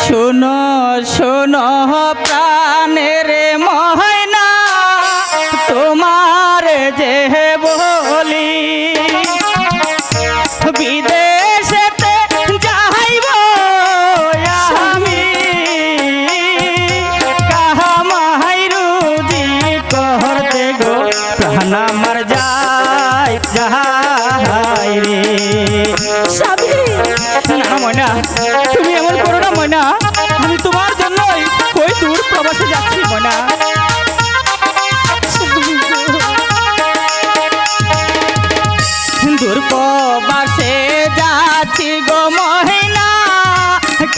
শোনো শোনো প্রাণের ময়না, তোমার যে বলি বিদেশেতে যাইব আমি, কামাই রুজি করতে গো প্রাণ আমার যায় যাই রে। না ময়না, তুমি এমন করো না ময়না, আমি তোমার জন্যই ওই দূর প্রবাসে যাচ্ছি ময়না। দূর প্রবাসে যাচ্ছি গো ময়না,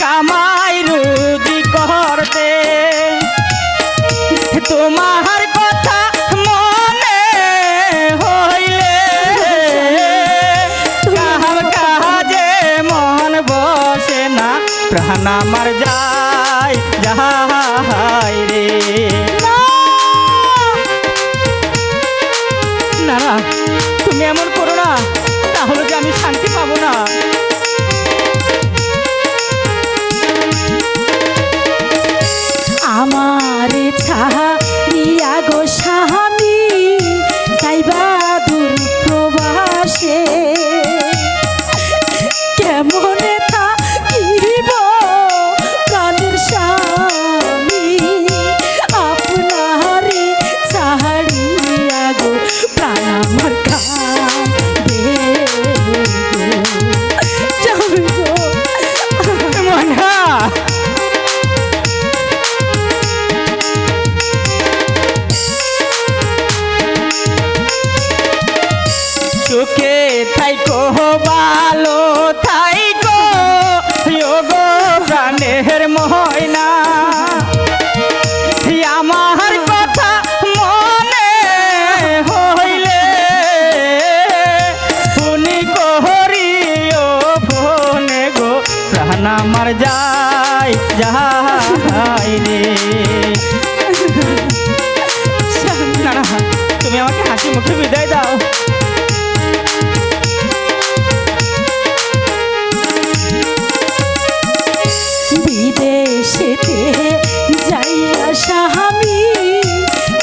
কামাই রুজি করতে, তোমার কথা মনে হইলে কাজে মন বসে না, প্রাণ আমার যায় যাই রে। না না, তুমি এমন করো না, তাহলে যে আমি শান্তি পাবো না। আমার ছাড়িয়া গো স্বামী যাইবা দূর প্রবাসে, কেমনে থাকিব প্রাণের স্বামী, আপনারে ছাড়িয়া গো প্রাণ আমার কাঁদে গো। ময়না, সুখে থাইকো ভালো থাইকো গো প্রাণের ময়না, আমার কথা মনে হইলে শুনি করিও ফোনে গো প্রাণ আমার যায় যাই রে। না না, তুমি আমাকে হাসি মুখে বিদায় দাও। বিদেশেতে যাইয়া স্বামী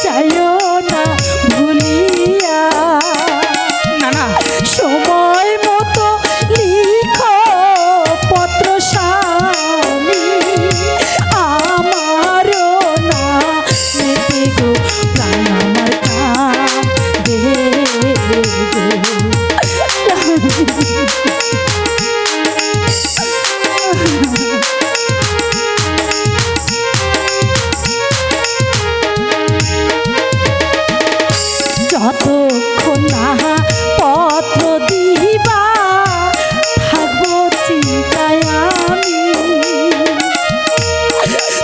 যাইও না ভুলিয়া, না না, সময় মতো লিখো পত্র স্বামী, আমারও না মেতে গো প্রাণ আমার কাঁদে গো। যতক্ষণ না পত্র দিবা থাকবো চিন্তায় আমি,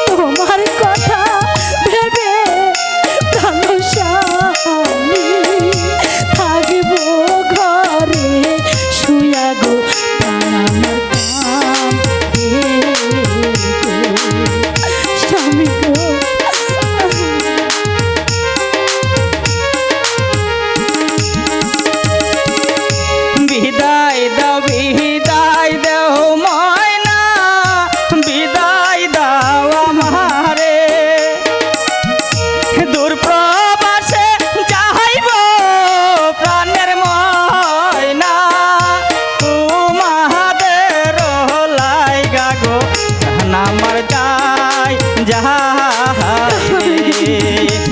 তোমার কথা ভেবে প্রাণ স্বামী থাকবো ঘরে শুয়া গো প্রাণ আমার কাঁদে গো স্বামী গো। বিদায় দাও বিদায় দাও ময়না, বিদায় দাও আমারে, দূর প্রবাসে যাইব প্রাণের ময়না, তোমাদের লাইগা গো প্রাণ আমার যায় যাই রে,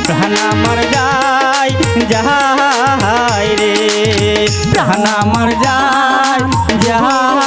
প্রাণ আমার যায় যাই রে, প্রাণ আমার যায় যাই।